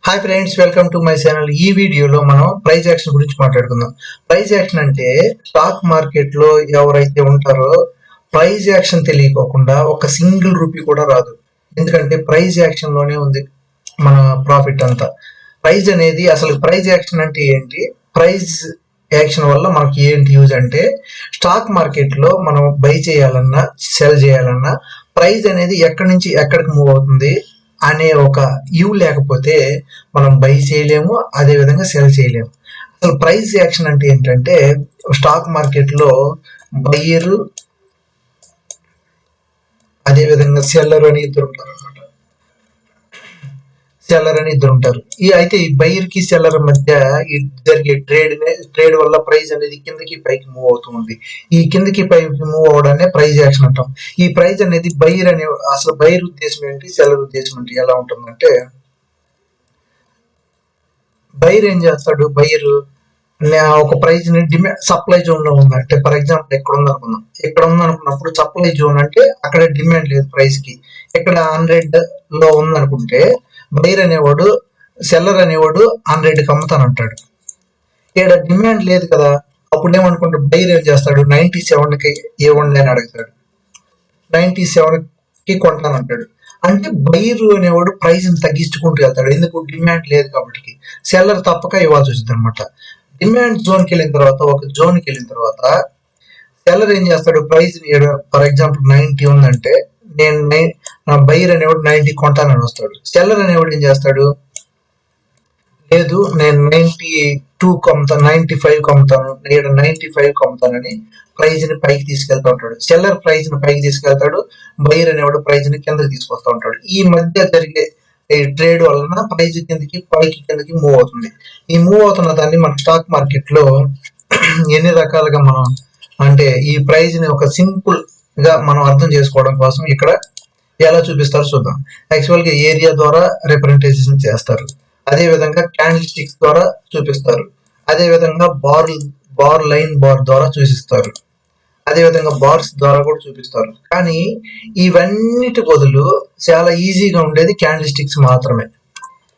Hi friends, welcome to my channel. ఈ వీడియోలో మనం ప్రైస్ యాక్షన్ గురించి మాట్లాడుకుందాం. ప్రైస్ యాక్షన్ అంటే స్టాక్ మార్కెట్ లో ఎవరైతే ఉంటారో ప్రైస్ యాక్షన్ తెలియకోకుండా ఒక సింగిల్ రూపీ కూడా రాదు. ఎందుకంటే ప్రైస్ యాక్షన్ లోనే ఉంది మన ప్రాఫిట్ అంతా. ప్రైస్ అనేది అసలు ప్రైస్ యాక్షన్ అంటే ఏంటి, ప్రైస్ యాక్షన్ వల్ల మనకి ఏంటి యూజ్ అంటే, స్టాక్ మార్కెట్ లో మనం బై చేయాలన్నా సెల్ చేయాలన్నా ప్రైస్ అనేది ఎక్కడి నుంచి ఎక్కడికి మూవ్ అవుతుంది అనే ఒక యూ లేకపోతే మనం బై చేయలేము, అదే విధంగా సెల్ చేయలేము. అసలు ప్రైస్ యాక్షన్ అంటే ఏంటంటే, స్టాక్ మార్కెట్ లో బయ్యర్ అదే విధంగా సెల్లర్ అని ఇద్దరు ఉంటారు అనమాట. సెల్లర్ అని ఇద్దరు ఉంటారు. అయితే ఈ బయ్యర్ కి సెల్లర్ మధ్య జరిగే ట్రేడ్ వల్ల ప్రైస్ అనేది కిందకి పైకి మూవ్ అవుతుంది. ఈ కిందకి పైకి మూవ్ అవడాన్ని ప్రైస్ యాక్షన్ అంటాం. ఈ ప్రైస్ అనేది బయ్యర్ అనే అసలు బయ్యర్ ఉద్దేశం ఏంటి, సెల్లర్ ఉద్దేశం ఏంటి, ఎలా ఉంటుందంటే, బయ్యర్ ఏం చేస్తాడు, బయ్యర్ ఒక ప్రైస్ ని సప్లై జోన్ లో ఉంది అంటే, ఫర్ ఎగ్జాంపుల్ ఎక్కడ ఉంది అనుకుందాం, ఇక్కడ ఉంది అనుకున్నప్పుడు సప్లై జోన్ అంటే అక్కడ డిమాండ్ లేదు ప్రైస్ కి. ఇక్కడ 100 లో ఉంది అనుకుంటే బైర్ అనేవాడు సెల్లర్ అనేవాడు 100కి అమ్ముతానంటాడు. ఇక్కడ డిమాండ్ లేదు కదా, అప్పుడు ఏమనుకుంటాడు, బైర్ ఏం చేస్తాడు, 97కి ఇవ్వండి అని అడుగుతాడు, 97కి కొంటానంటాడు. అంటే బైర్ అనేవాడు ప్రైస్ ని తగ్గించుకుంటూ వెళ్తాడు, ఎందుకు, డిమాండ్ లేదు కాబట్టి. సెల్లర్ తప్పక ఇవ్వాల్సి వచ్చింది అనమాట. డిమాండ్ జోన్కి వెళ్ళిన తర్వాత, ఒక జోన్కి వెళ్ళిన తర్వాత సెల్లర్ ఏం చేస్తాడు, ప్రైస్ ఫర్ ఎగ్జాంపుల్ 90 ఉందంటే నేను బైర్ అనేవాడు 90 కొంటానని వస్తాడు. సెల్లర్ అనేవాడు ఏం చేస్తాడు, లేదు నేను 92 అమ్ముతాను, 95 అమ్ముతాను, నేను 95 అమ్ముతానని ప్రైజ్ ని పైకి తీసుకెళ్తా ఉంటాడు. సెల్లర్ ప్రైజ్ ని పైకి తీసుకెళ్తాడు, బైర్ అనేవాడు ప్రైజ్ ని కిందకి తీసుకొస్తా ఉంటాడు. ఈ మధ్య జరిగే ఈ ట్రేడ్ వలన ప్రైజ్ కిందకి పైకి కిందకి మూవ్ అవుతుంది. ఈ మూవ్ అవుతున్న దాన్ని మన స్టాక్ మార్కెట్ లో ఎన్ని రకాలుగా మనం అంటే, ఈ ప్రైజ్ ని ఒక సింపుల్ గా మనం అర్థం చేసుకోవడం కోసం ఇక్కడ ఎలా చూపిస్తారో చూద్దాం. యాక్చువల్ గా ఏరియా ద్వారా రిప్రజెంటేషన్ చేస్తారు, అదే విధంగా క్యాండిల్ స్టిక్స్ ద్వారా చూపిస్తారు, అదే విధంగా బార్ లైన్ బార్ ద్వారా చూపిస్తారు, అదే విధంగా బార్స్ ద్వారా కూడా చూపిస్తారు. కానీ ఇవన్నిటి బదులు చాలా ఈజీగా ఉండేది క్యాండిల్ స్టిక్స్ మాత్రమే.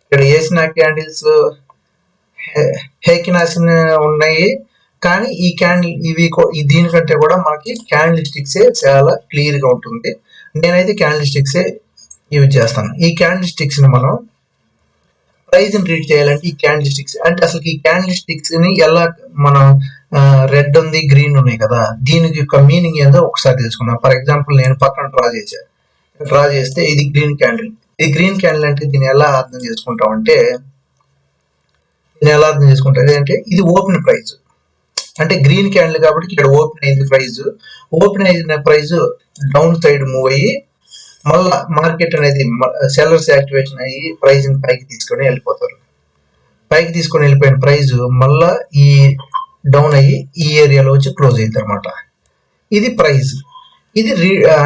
ఇక్కడ వేసిన క్యాండిల్స్ హేకినాసిన ఉన్నాయి, కానీ ఈ క్యాండిల్ దీనికంటే కూడా మనకి క్యాండిల్ స్టిక్సే చాలా క్లియర్ గా ఉంటుంది. నేనైతే క్యాండిల్ స్టిక్సే యూజ్ చేస్తాను. ఈ క్యాండిల్ స్టిక్స్ ని మనం ప్రైజ్ ని రీడ్ చేయాలంటే, ఈ క్యాండిల్ స్టిక్స్ అంటే అసలు ఈ క్యాండిల్ స్టిక్స్ ని ఎలా మనం రెడ్ ఉంది, గ్రీన్ ఉన్నాయి కదా, దీనికి యొక్క మీనింగ్ ఏందో ఒకసారి తెలుసుకుందాం. ఫర్ ఎగ్జాంపుల్ నేను పక్కన డ్రా చేస్తే ఇది గ్రీన్ క్యాండిల్. ఇది గ్రీన్ క్యాండిల్ అంటే దీన్ని ఎలా అర్థం చేసుకుంటాం అంటే, అంటే ఇది ఓపెన్ ప్రైజ్ అంటే గ్రీన్ క్యాండిల్ కాబట్టి ఇక్కడ ఓపెన్ అయింది ప్రైజ్. ఓపెన్ అయిన ప్రైజ్ డౌన్ సైడ్ మూవ్ అయ్యి మళ్ళా మార్కెట్ అనేది సెల్లర్స్ యాక్టివేషన్ అయ్యి ప్రైజ్ ని పైకి తీసుకొని వెళ్ళిపోతారు. పైకి తీసుకొని వెళ్ళిపోయిన ప్రైజ్ మళ్ళా ఈ డౌన్ అయ్యి ఈ ఏరియాలో వచ్చి క్లోజ్ అయింది అనమాట. ఇది ప్రైజ్. ఇది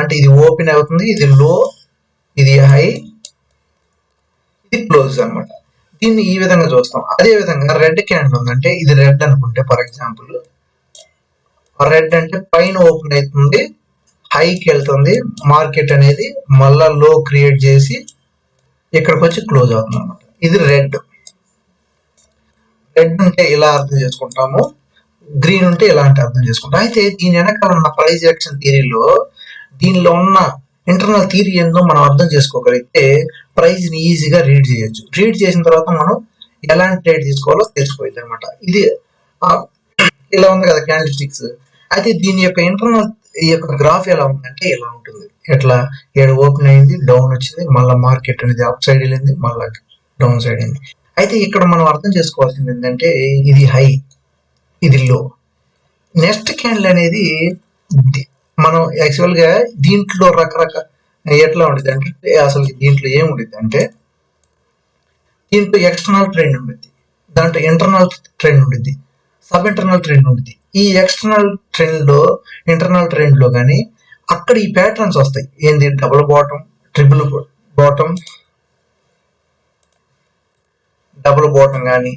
అంటే ఇది ఓపెన్ అవుతుంది, ఇది లో, ఇది హై, ఇది క్లోజ్ అనమాట. దీన్ని ఈ విధంగా చూస్తాం. అదే విధంగా రెడ్ క్యాండిల్ ఉందంటే, ఇది రెడ్ అనుకుంటే, ఫర్ ఎగ్జాంపుల్ రెడ్ అంటే పైన ఓపెన్ అవుతుంది, హైకి వెళ్తుంది, మార్కెట్ అనేది మళ్ళా లో క్రియేట్ చేసి ఇక్కడికి వచ్చి క్లోజ్ అవుతుంది అనమాట. ఇది రెడ్. రెడ్ ఉంటే ఇలా అర్థం చేసుకుంటాము, గ్రీన్ ఉంటే ఇలా అంటే అర్థం చేసుకుంటాం. అయితే దీని వెనకాల ఉన్న ప్రైస్ యాక్షన్ థియరీలో దీనిలో ఉన్న ఇంటర్నల్ థియరీ ఏందో మనం అర్థం చేసుకోగలిగితే ప్రైజ్ ని ఈజీగా రీడ్ చేయొచ్చు. రీడ్ చేసిన తర్వాత మనం ఎలాంటి ట్రేడ్ తీసుకోవాలో తెలిసిపోయింది అనమాట. ఇది ఇలా ఉంది కదా క్యాండిల్ స్టిక్స్. అయితే దీని యొక్క ఇంటర్నల్ ఈ యొక్క గ్రాఫ్ ఎలా ఉందంటే ఇలా ఉంటుంది. ఎట్లా, ఏడు ఓపెన్ అయింది, డౌన్ వచ్చింది, మళ్ళీ మార్కెట్ అనేది అప్ సైడ్ వెళ్ళింది, మళ్ళీ డౌన్ సైడ్ అయింది. అయితే ఇక్కడ మనం అర్థం చేసుకోవాల్సింది ఏంటంటే, ఇది హై, ఇది లో. నెక్స్ట్ క్యాండిల్ అనేది మనం యాక్చువల్ గా దీంట్లో రకరకాల ఎట్లా ఉండేది అంటే, అసలు దీంట్లో ఏముండేది అంటే, దీంట్లో ఎక్స్టర్నల్ ట్రెండ్ ఉండేది, దాంట్లో ఇంటర్నల్ ట్రెండ్ ఉండేది, సబ్ ఇంటర్నల్ ట్రెండ్ ఉండేది. ఈ ఎక్స్టర్నల్ ట్రెండ్ లో, ఇంటర్నల్ ట్రెండ్ లో కానీ అక్కడ ఈ ప్యాటర్న్స్ వస్తాయి. ఏంది, double bottom, triple bottom, double bottom కానీ,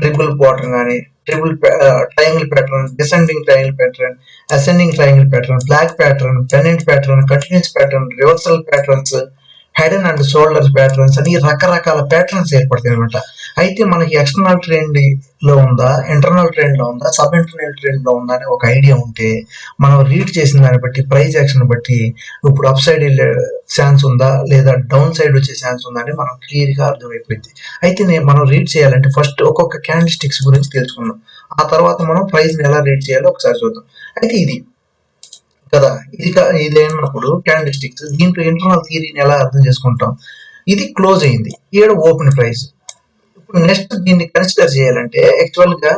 ట్రిపుల్ బాటమ్ కానీ, triple triangle pattern, descending triangle pattern, ascending triangle pattern, flag pattern, pendant pattern, continuous pattern, reversal patterns, head and shoulders patterns అని రకరకాల ప్యాటర్న్స్ ఏర్పడతాయి అనమాట. అయితే మనకి ఎక్స్టర్నల్ ట్రెండ్ లో ఉందా, ఇంటర్నల్ ట్రెండ్ లో ఉందా, సబ్ ఇంటర్నల్ ట్రెండ్ లో ఉందా అని ఒక ఐడియా ఉంటే మనం రీడ్ చేసిన దాన్ని బట్టి, ప్రైస్ యాక్షన్ బట్టి ఇప్పుడు అప్ సైడ్ వెళ్ళే ఛాన్స్ ఉందా లేదా డౌన్ సైడ్ వచ్చే ఛాన్స్ ఉందా అని మనం క్లియర్ గా అర్థమైపోయింది. అయితే మనం రీడ్ చేయాలంటే ఫస్ట్ ఒక్కొక్క క్యాండిల్ స్టిక్స్ గురించి తెలుసుకుందాం. ఆ తర్వాత మనం ప్రైస్ ని ఎలా రీడ్ చేయాలో ఒకసారి చూద్దాం. అయితే ఇది కదా, ఇది అయినప్పుడు క్యాండిల్ స్టిక్స్, దీంట్లో ఇంటర్నల్ థియరీని ఎలా అర్థం చేసుకుంటాం. ఇది క్లోజ్ అయింది, ఈడ ఓపెన్ ప్రైస్. ఇప్పుడు నెక్స్ట్ దీన్ని కన్సిడర్ చేయాలంటే యాక్చువల్ గా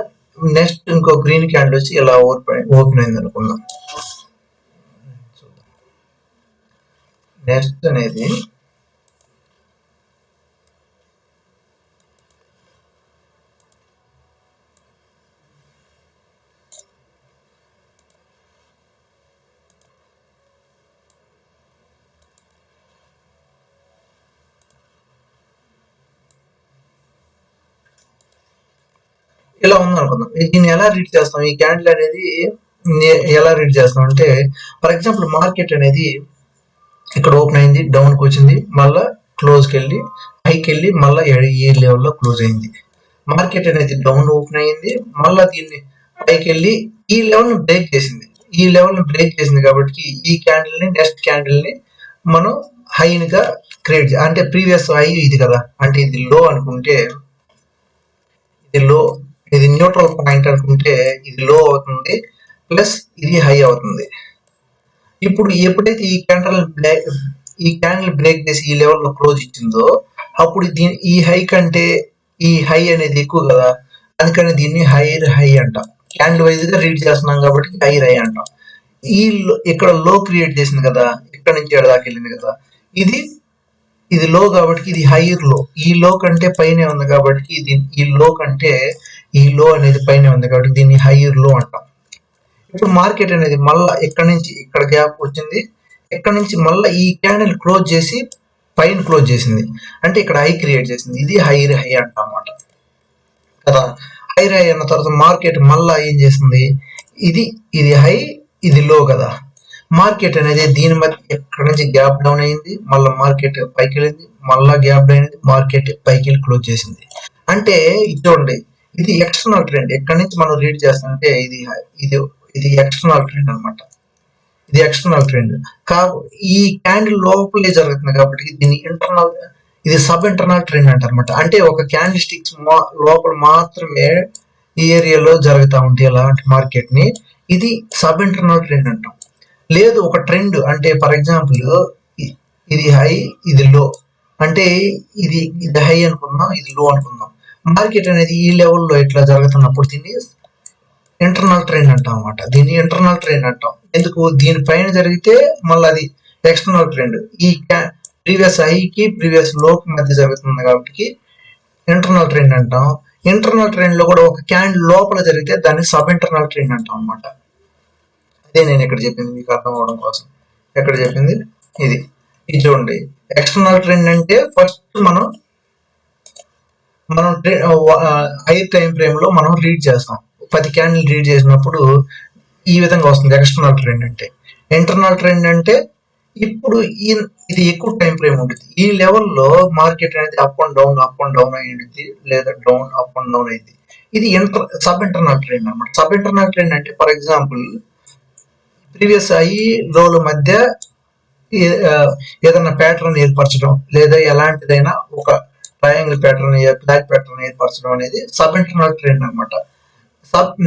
నెక్స్ట్ ఇంకో గ్రీన్ క్యాండిల్ వచ్చి ఇలా ఓపెన్ అయింది అనుకుందాం. నెక్స్ట్ అనేది ఇలా ఉంది అనుకుందాం. దీన్ని ఎలా రీడ్ చేస్తాం, ఈ క్యాండిల్ అనేది ఎలా రీడ్ చేస్తాం అంటే, ఫర్ ఎగ్జాంపుల్ మార్కెట్ అనేది ఇక్కడ ఓపెన్ అయింది, డౌన్ కి వచ్చింది, మళ్ళా క్లోజ్కి వెళ్ళి హైకి వెళ్ళి మళ్ళీ ఈ లెవెల్లో క్లోజ్ అయింది. మార్కెట్ అనేది డౌన్ ఓపెన్ అయింది, మళ్ళీ దీన్ని పైకి వెళ్ళి ఈ లెవెల్ బ్రేక్ చేసింది. ఈ లెవెల్ బ్రేక్ చేసింది కాబట్టి ఈ క్యాండిల్ ని, నెక్స్ట్ క్యాండిల్ ని మనం హైగా క్రియేట్ అంటే ప్రీవియస్ హై ఇది కదా, అంటే ఇది లో అనుకుంటే ఇది లో, ఇది న్యూట్రల్ పాయింట్ అనుకుంటే ఇది లో అవుతుంది, ప్లస్ ఇది హై అవుతుంది. ఇప్పుడు ఎప్పుడైతే ఈ క్యాండిల్ బ్రేక్ చేసి ఈ లెవెల్లో క్లోజ్ ఇచ్చిందో అప్పుడు ఈ హై కంటే ఈ హై అనేది ఎక్కువ కదా, అందుకని దీన్ని హైర్ హై అంటాం. క్యాండిల్ వైజ్ గా రీడ్ చేస్తున్నాం కాబట్టి హైర్ హై అంటాం. ఇక్కడ లో క్రియేట్ చేసింది కదా, ఇక్కడ నుంచి ఎక్కడ దాకా వెళ్ళింది కదా, ఇది లో కాబట్టి ఇది హైయర్ లో, ఈ లో కంటే పైనే ఉంది కాబట్టి ఈ లో కంటే ఈ లో అనేది పైన ఉంది కాబట్టి దీన్ని హైయర్ లో అంటాం. ఇప్పుడు మార్కెట్ అనేది మళ్ళా ఇక్కడ నుంచి ఇక్కడ గ్యాప్ వచ్చింది, ఇక్కడ నుంచి మళ్ళీ ఈ క్యాండిల్ క్లోజ్ చేసి పైన క్లోజ్ చేసింది, అంటే ఇక్కడ హై క్రియేట్ చేసింది, ఇది హైర్ హై అంటాం అన్నమాట కదా. హైర్ హై అన్న తర్వాత మార్కెట్ మళ్ళా ఏం చేసింది, ఇది హై ఇది లో కదా, మార్కెట్ అనేది దీని మధ్య ఇక్కడ నుంచి గ్యాప్ డౌన్ అయింది, మళ్ళీ మార్కెట్ పైకి వెళ్ళింది, మళ్ళా గ్యాప్ డౌన్ అయింది, మార్కెట్ పైకి వెళ్ళి క్లోజ్ చేసింది. అంటే చూడండి, ఇది ఎక్స్టర్నల్ ట్రెండ్. ఎక్కడి నుంచి మనం రీడ్ చేస్తామంటే ఇది ఎక్స్టర్నల్ ట్రెండ్ అనమాట. ఇది ఎక్స్టర్నల్ ట్రెండ్ ఈ క్యాండిల్ లోపలే జరుగుతుంది కాబట్టి దీన్ని ఇది సబ్ ఇంటర్నల్ ట్రెండ్ అంటారనమాట. అంటే ఒక క్యాండిల్ స్టిక్స్ లోపల మాత్రమే ఈ ఏరియాలో జరుగుతూ ఉంటాయి అలాంటి మార్కెట్ ని ఇది సబ్ ఇంటర్నల్ ట్రెండ్ అంటాం. లేదు ఒక ట్రెండ్ అంటే ఫర్ ఎగ్జాంపుల్ ఇది హై ఇది లో, అంటే ఇది హై అనుకుందాం, ఇది లో అనుకుందాం. మార్కెట్ అనేది ఈ లెవెల్లో ఇట్లా జరుగుతున్నప్పుడు దీన్ని ఇంటర్నల్ ట్రెండ్ అంటాం అన్నమాట. దీన్ని ఇంటర్నల్ ట్రెండ్ అంటాం. ఎందుకు, దీనిపైన జరిగితే మళ్ళీ అది ఎక్స్టర్నల్ ట్రెండ్. ఈ ప్రీవియస్ హైకి ప్రీవియస్ లోకి మధ్య జరుగుతుంది కాబట్టి ఇంటర్నల్ ట్రెండ్ అంటాం. ఇంటర్నల్ ట్రెండ్ లో కూడా ఒక క్యాండిల్ లోపల జరిగితే దాన్ని సబ్ ఇంటర్నల్ ట్రెండ్ అంటాం అన్నమాట. అదే నేను ఇక్కడ చెప్పింది మీకు అర్థం అవడం కోసం. ఎక్కడ చెప్పింది ఇది చూడండి. ఎక్స్టర్నల్ ట్రెండ్ అంటే ఫస్ట్ మనం హై టైం ఫ్రేమ్ లో మనం రీడ్ చేస్తాం. 10 క్యాండిల్ రీడ్ చేసినప్పుడు ఈ విధంగా వస్తుంది ఎక్స్టర్నల్ ట్రెండ్ అంటే. ఇంటర్నల్ ట్రెండ్ అంటే ఇప్పుడు ఇది ఎక్కువ టైం ఫ్రేమ్ ఉంటుంది. ఈ లెవెల్లో మార్కెట్ అనేది అప్ అండ్ డౌన్ అయ్యింది, లేదా డౌన్ అప్ అండ్ డౌన్ అయింది. ఇది సబ్ ఇంటర్నల్ ట్రెండ్ అనమాట. సబ్ ఇంటర్నల్ ట్రెండ్ అంటే ఫర్ ఎగ్జాంపుల్ ప్రీవియస్ హై లోల మధ్య ఏదైనా ప్యాటర్న్ ఏర్పరచడం, లేదా ఎలాంటిదైనా ఒక ట్రయాంగిల్ ప్యాటర్న్, బ్లాక్ ప్యాటర్న్ ఏర్పరచడం అనేది సబ్ ఇంటర్నల్ ట్రెండ్ అనమాట. సబ్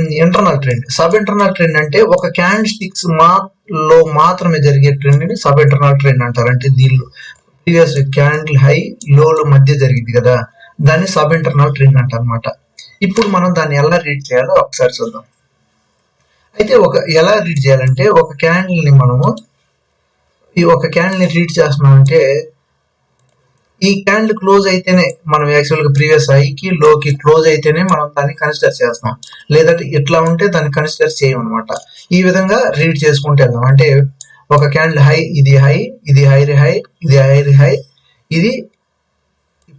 ఇంటర్నల్ ట్రెండ్ అంటే ఒక క్యాండిల్ స్టిక్స్ లో మాత్రమే జరిగే ట్రెండ్ ని సబ్ ఇంటర్నల్ ట్రెండ్ అంటారు. అంటే దీనిలో ప్రీవియస్ క్యాండిల్ హై లోల మధ్య జరిగింది కదా, దాన్ని సబ్ ఇంటర్నల్ ట్రెండ్ అంటారు అనమాట. ఇప్పుడు మనం దాన్ని ఎలా రీడ్ చేయాలో ఒకసారి చూద్దాం. అయితే ఎలా రీడ్ చేయాలంటే ఒక క్యాండిల్ ని మనము ఒక క్యాండిల్ ని రీడ్ చేస్తున్నామంటే ఈ క్యాండిల్ క్లోజ్ అయితేనే మనం యాక్చువల్ గా ప్రీవియస్ హైకి లోకి క్లోజ్ అయితేనే మనం దాన్ని కన్సిడర్ చేస్తాం, లేదంటే ఇట్లా ఉంటే దాన్ని కన్సిడర్ చేయమన్నమాట. ఈ విధంగా రీడ్ చేసుకుంటూ వెళ్దాం. అంటే ఒక క్యాండిల్ హై ఇది హై, ఇది హైర్ హై, ఇది హైర్ హై, ఇది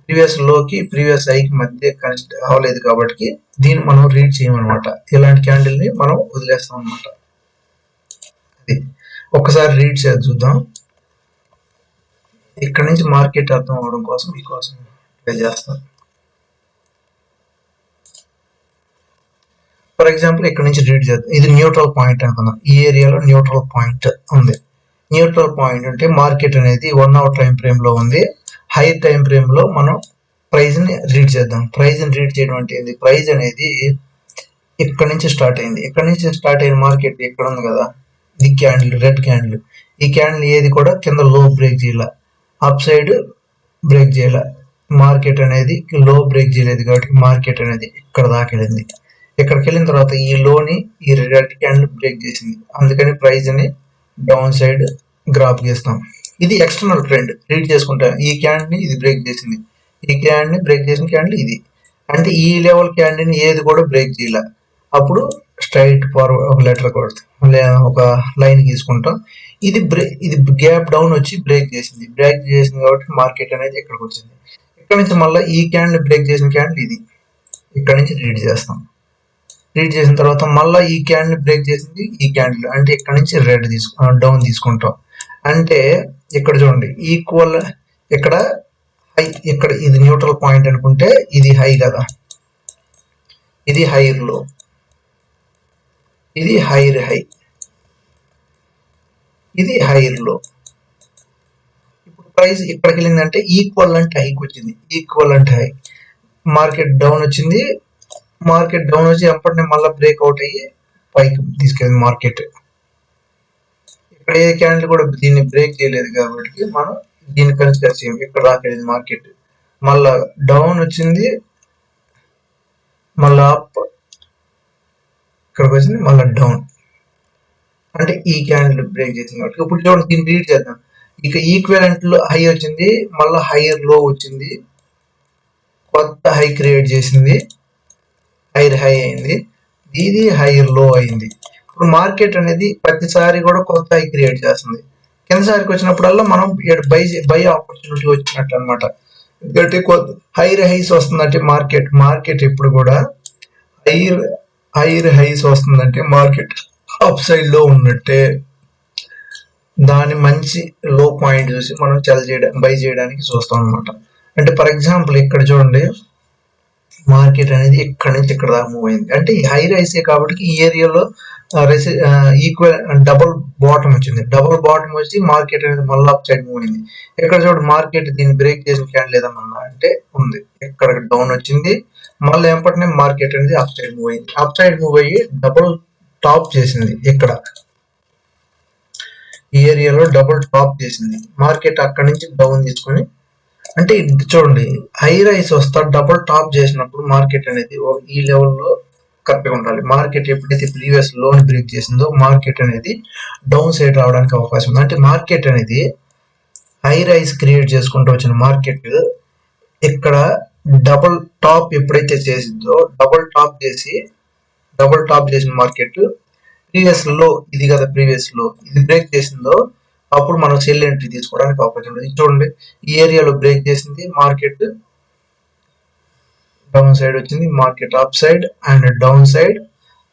ప్రీవియస్ లోకి ప్రీవియస్ హైకి మధ్య కన్సిడర్ అవ్వలేదు కాబట్టి దీన్ని మనం రీడ్ చేయమన్నమాట. ఇలాంటి క్యాండిల్ ని మనం వదిలేస్తాం అనమాట. ఒకసారి రీడ్ చేసి చూద్దాం. ఇక్కడ నుంచి మార్కెట్ అర్థం అవడం కోసం మీకోసం ట్రై చేస్తాను. ఫర్ ఎగ్జాంపుల్ ఇక్కడ నుంచి రీడ్ చేద్దాం. ఇది న్యూట్రల్ పాయింట్ అనుకుందాం. ఈ ఏరియాలో న్యూట్రల్ పాయింట్ ఉంది. న్యూట్రల్ పాయింట్ అంటే మార్కెట్ అనేది 1 అవర్ టైం ఫ్రేమ్ లో ఉంది. హై టైం ఫ్రేమ్ లో మనం ప్రైస్ ని రీడ్ చేద్దాం. ప్రైస్ ని రీడ్ చేయడం అంటే ఏంది? ప్రైస్ అనేది ఇక్కడ నుంచి స్టార్ట్ అయింది. ఇక్కడ నుంచి స్టార్ట్ అయిన మార్కెట్ ఇక్కడ ఉంది కదా, ఈ క్యాండిల్, రెడ్ క్యాండిల్. ఈ క్యాండిల్ ఏది కూడా కింద లో బ్రేక్ చేయాల, అప్ సైడ్ బ్రేక్ చేయాల. మార్కెట్ అనేది లో బ్రేక్ చేయలేదు కాబట్టి మార్కెట్ అనేది ఇక్కడ దాకా వెళ్ళింది. ఇక్కడికి వెళ్ళిన తర్వాత ఈ లోని ఈ రెడ్ క్యాండిల్ బ్రేక్ చేసింది. అందుకని ప్రైస్ ని డౌన్ సైడ్ గ్రాఫ్ గీస్తాం. ఇది ఎక్స్టర్నల్ ట్రెండ్ రీడ్ చేసుకుంటాం. ఈ క్యాండిల్ ని ఇది బ్రేక్ చేసింది, ఈ క్యాండిల్ ని బ్రేక్ చేసిన క్యాండిల్ ఇది. అంటే ఈ లెవెల్ క్యాండిల్ ని ఏది కూడా బ్రేక్ చేయాల. అప్పుడు స్ట్రైట్ ఫార్వర్డ్ ఒక లెటర్ కొడతాం, ఒక లైన్ గీసుకుంటాం. ఇది గ్యాప్ డౌన్ వచ్చి బ్రేక్ చేసింది. బ్రేక్ చేసింది కాబట్టి మార్కెట్ అనేది ఇక్కడికి వచ్చింది. ఇక్కడ నుంచి మళ్ళీ ఈ క్యాండిల్ బ్రేక్ చేసిన క్యాండిల్ ఇది. ఇక్కడ నుంచి రీడ్ చేస్తాం. రీడ్ చేసిన తర్వాత మళ్ళీ ఈ క్యాండిల్ బ్రేక్ చేసింది ఈ క్యాండిల్. అంటే ఇక్కడ నుంచి రెడ్ డౌన్ తీసుకుంటాం. అంటే ఇక్కడ చూడండి ఈక్వల్, ఇక్కడ హై, ఇక్కడ ఇది న్యూట్రల్ పాయింట్ అనుకుంటే ఇది హై కదా, ఇది హైర్ లో, ఇది హైర్ హై, ఇది హైర్ లో. ఇప్పుడు ప్రైస్ ఇక్కడికి వెళ్ళిందంటే ఈక్వల్ అంటే హైకి వచ్చింది. ఈక్వల్ అంటే హై. మార్కెట్ డౌన్ వచ్చింది. మార్కెట్ డౌన్ వచ్చి ఎప్పటినే మళ్ళీ బ్రేక్అవుట్ అయ్యి పైకి తీసుకెళ్ళింది మార్కెట్. ఇక్కడ ఏ క్యాండిల్ కూడా దీన్ని బ్రేక్ చేయలేదు కాబట్టి మనం దీన్ని కన్సిడర్ చేయం. ఇక్కడ రాకెళ్ళింది మార్కెట్, మళ్ళా డౌన్ వచ్చింది, మళ్ళా అప్, ఇక్కడికి వచ్చింది, మళ్ళీ డౌన్. అంటే ఈ క్యాండిల్ బ్రేక్ చేసింది కాబట్టి ఇప్పుడు చూడండి దీన్ని రీడ్ చేద్దాం. ఇక ఈక్వలెంట్ లో హై వచ్చింది, మళ్ళీ హైయర్ లో వచ్చింది, కొత్త హై క్రియేట్ చేసింది, హైర్ హై అయింది, ఇది హైర్ లో అయింది. ఇప్పుడు మార్కెట్ అనేది ప్రతిసారి కూడా కొత్త హై క్రియేట్ చేస్తుంది. కిందసారికి వచ్చినప్పుడల్లా మనం బై ఆపర్చునిటీ వచ్చినట్టు అనమాట. ఎందుకంటే హైర్ హైస్ వస్తుందంటే మార్కెట్ ఎప్పుడు కూడా హైర్ హైస్ వస్తుందంటే మార్కెట్ అప్ సైడ్ లో ఉన్నట్టే. దాని మంచి లో పాయింట్ చూసి మనం బై చేయడానికి చూస్తాం అనమాట. అంటే ఫర్ ఎగ్జాంపుల్ ఇక్కడ చూడండి మార్కెట్ అనేది ఇక్కడ నుంచి ఇక్కడ దాకా మూవ్ అయింది. అంటే ఈ హై రైసే కాబట్టి ఈ ఏరియాలో ఈక్వల్ డబుల్ బాటమ్ వచ్చింది. డబుల్ బాటమ్ వచ్చి మార్కెట్ అనేది మళ్ళీ అప్ సైడ్ మూవ్ అయింది. ఇక్కడ చూడండి మార్కెట్ దీన్ని బ్రేక్ చేసిన క్యాండిల్ ఏదన్నా అంటే ఉంది. ఇక్కడ డౌన్ వచ్చింది, మళ్ళీ ఎంపటినే మార్కెట్ అనేది అప్ సైడ్ మూవ్ అయింది. అప్ సైడ్ మూవ్ అయ్యి డబుల్ టాప్ చేసింది. ఇక్కడ ఈ ఏరియాలో డబుల్ టాప్ చేసింది. మార్కెట్ అక్కడ నుంచి డౌన్ తీసుకొని, అంటే చూడండి హై రైస్ వస్తా డబుల్ టాప్ చేసినప్పుడు మార్కెట్ అనేది ఈ లెవెల్లో కరెక్ట్గా ఉండాలి. మార్కెట్ ఎప్పుడైతే ప్రీవియస్ లోన్ బ్రేక్ చేసిందో మార్కెట్ అనేది డౌన్ సైడ్ రావడానికి అవకాశం ఉంది. అంటే మార్కెట్ అనేది హై రైస్ క్రియేట్ చేసుకుంటూ వచ్చిన మార్కెట్ ఇక్కడ డబుల్ టాప్ ఎప్పుడైతే చేసిందో డబుల్ టాప్ చేసిన మార్కెట్ ప్రీవియస్ లో ఇది కదా, ప్రీవియస్ లో ఇది బ్రేక్ చేసిందో అప్పుడు మనం సెల్ ఎంట్రీ తీసుకోవడానికి అవకాశం ఉంది. చూడండి ఈ ఏరియాలో బ్రేక్ చేసింది, మార్కెట్ డౌన్ సైడ్ వచ్చింది, market up side and down side,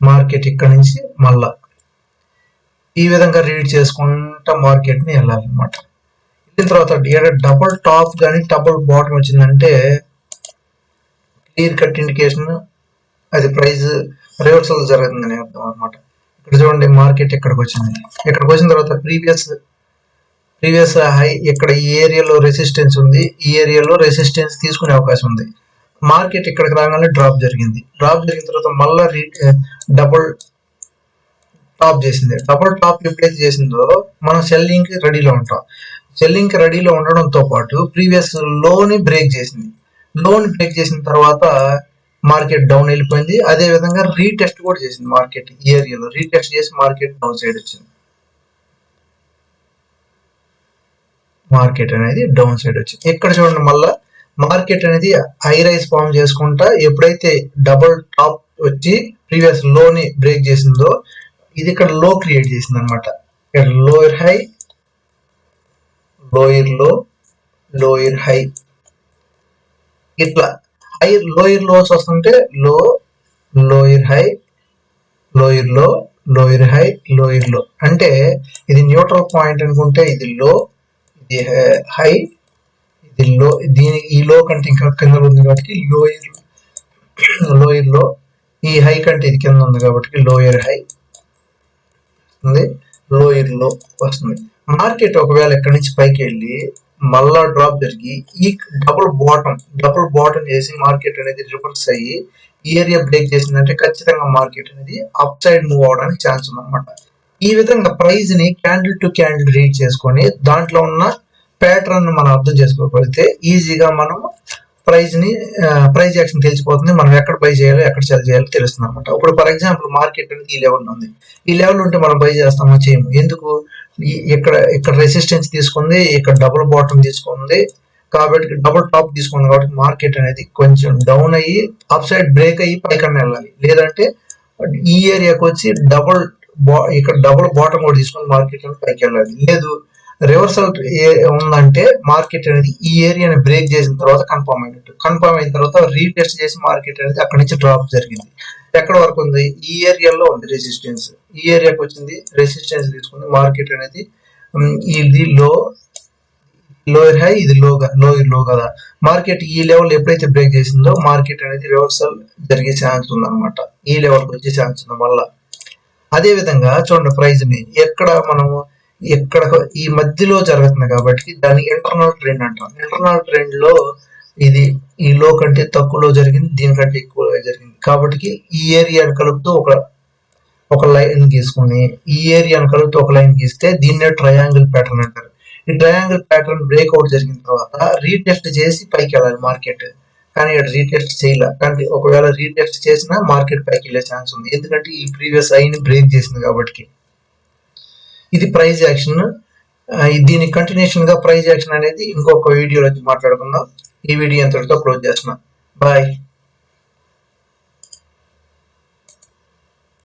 market ఇక్కడ నుంచి మళ్ళా ఈ విధంగా రీడ్ చేసుకుంటా మార్కెట్ ని వెళ్ళాలన్నమాట. వెళ్ళిన తర్వాత డబుల్ టాప్ కానీ డబుల్ బాటమ్ వచ్చిందంటే క్లియర్ కట్ ఇండికేషన్ అది ప్రైస్ రివర్సల్ జరుగుతుందని అర్థం అనమాట. ఇక్కడ చూడండి మార్కెట్ ఇక్కడికి వచ్చింది. ఇక్కడికి వచ్చిన తర్వాత ప్రీవియస్ హై ఇక్కడ ఈ ఏరియాలో రెసిస్టెన్స్ ఉంది, ఈ ఏరియాలో రెసిస్టెన్స్ తీసుకునే అవకాశం ఉంది. మార్కెట్ ఇక్కడికి రాగానే డ్రాప్ జరిగింది. డ్రాప్ జరిగిన తర్వాత మళ్ళా డబుల్ టాప్ చేసింది. డబుల్ టాప్ ఎప్పుడైతే చేసిందో మనం సెల్లింగ్ కి రెడీలో ఉంటాం. సెల్లింగ్ కి రెడీలో ఉండడంతో పాటు ప్రీవియస్ లోని బ్రేక్ చేసింది. లోన్ బ్రేక్ చేసిన తర్వాత మార్కెట్ డౌన్ వెళ్ళిపోయింది. అదే విధంగా రీటెస్ట్ కూడా చేసింది. మార్కెట్ ఈ ఏరియాలో రీటెస్ట్ చేసి మార్కెట్ డౌన్ సైడ్ వచ్చింది. మార్కెట్ అనేది డౌన్ సైడ్ వచ్చింది. ఇక్కడ చూడండి మళ్ళా మార్కెట్ అనేది హై రైస్ ఫామ్ చేసుకుంటా ఎప్పుడైతే డబుల్ టాప్ వచ్చి ప్రీవియస్ లోని బ్రేక్ చేసిందో ఇది ఇక్కడ లో క్రియేట్ చేసింది అనమాట. ఇక్కడ లోయర్ హై, లోయర్ లో, లోయర్ హై, ఇట్లా హై లోయర్ లోస్ వస్తుంటే లో, లోయర్ హై, లోయర్ లో, లోయర్ హై, లోయర్ లో. అంటే ఇది న్యూట్రల్ పాయింట్ అనుకుంటే ఇది లో, ఇది హై, ఇది లో, ఈ లో కంటే ఇంకా కింద ఉంది కాబట్టి లోయర్ లో, ఈ హై కంటే ఇది కింద ఉంది కాబట్టి లోయర్ హై ఉంది, లోయర్ లో వస్తుంది. మార్కెట్ ఒకవేళ ఎక్కడి నుంచి పైకి వెళ్ళి మళ్ళా డ్రాప్ జరిగి ఈ డబుల్ బాటం చేసి మార్కెట్ అనేది రివర్స్ అయ్యి ఈ ఏరియా బ్రేక్ చేసిందంటే ఖచ్చితంగా మార్కెట్ అనేది అప్ సైడ్ మూవ్ అవడానికి ఛాన్స్ ఉందన్నమాట. ఈ విధంగా ప్రైస్ ని క్యాండిల్ టు క్యాండిల్ రీడ్ చేసుకొని దాంట్లో ఉన్న ప్యాటర్న్ మనం అర్థం చేసుకోగలిగితే ఈజీగా మనం ప్రైస్ యాక్షన్ తెలిసిపోతుంది, మనం ఎక్కడ బై చేయాలో ఎక్కడ సెల్ చేయాలో తెలుస్తుంది అనమాట. ఇప్పుడు ఫర్ ఎగ్జాంపుల్ మార్కెట్ అనేది ఈ లెవెల్ ఉంది, ఈ లెవెల్ ఉంటే మనం బై చేస్తామో చేయము. ఎందుకు? ఇక్కడ రెసిస్టెన్స్ తీసుకుంది, ఇక్కడ డబుల్ బాటమ్ తీసుకుంది కాబట్టి, డబుల్ టాప్ తీసుకుంది కాబట్టి మార్కెట్ అనేది కొంచెం డౌన్ అయ్యి అప్ సైడ్ బ్రేక్ అయ్యి పైకన్నా వెళ్ళాలి. లేదంటే ఈ ఏరియాకి వచ్చి ఇక్కడ డబుల్ బాటమ్ కూడా తీసుకొని మార్కెట్ అనేది పైకి వెళ్ళాలి. లేదు రివర్సల్ ఉందంటే మార్కెట్ అనేది ఈ ఏరియాని బ్రేక్ చేసిన తర్వాత కన్ఫర్మ్ అయిన తర్వాత రీటెస్ట్ చేసి మార్కెట్ అనేది అక్కడి నుంచి డ్రాప్ జరిగింది. ఎక్కడ వరకు ఉంది? ఈ ఏరియాలో ఉంది రెసిస్టెన్స్, ఈ ఏరియాకి వచ్చింది రెసిస్టెన్స్ తీసుకుంది మార్కెట్ అనేది. ఇది లోయర్ హై, ఇది లోయర్ లో కదా. మార్కెట్ ఈ లెవెల్ ఎప్పుడైతే బ్రేక్ చేసిందో మార్కెట్ అనేది రివర్సల్ జరిగే ఛాన్స్ ఉంది అనమాట, ఈ లెవెల్కి వచ్చే ఛాన్స్ ఉంది మళ్ళా. అదే విధంగా చూడండి, ప్రైస్ ని ఎక్కడ ఈ మధ్యలో జరుగుతుంది కాబట్టి దాన్ని ఇంటర్నల్ ట్రెండ్ అంటాం. ఇంటర్నల్ ట్రెండ్ లో ఇది ఈ లో కంటే తక్కువలో జరిగింది, దీనికంటే ఎక్కువగా జరిగింది కాబట్టి ఈ ఏరియాని కలుపుతూ ఒక లైన్ గీసుకుని ఈ ఏరియాని కలుపుతూ ఒక లైన్ గీస్తే దీన్నే ట్రయాంగిల్ ప్యాటర్న్ అంటారు. ఈ ట్రయాంగిల్ ప్యాటర్న్ బ్రేక్అవుట్ జరిగిన తర్వాత రీటెస్ట్ చేసి పైకి వెళ్ళాలి మార్కెట్, కానీ ఇక్కడ రీటెస్ట్ చేయలే. కానీ ఒకవేళ రీటెస్ట్ చేసినా మార్కెట్ పైకి వెళ్ళే ఛాన్స్ ఉంది, ఎందుకంటే ఈ ప్రీవియస్ హైని బ్రేక్ చేసింది కాబట్టి. ఇది ప్రైస్ యాక్షన్. దీని కంటిన్యూషన్ గా ప్రైస్ యాక్షన్ అనేది ఇంకొక వీడియోలో మాట్లాడుకుందాం. ఈ వీడియో ఎంతటితో క్లోజ్ చేస్తున్నా. బాయ్.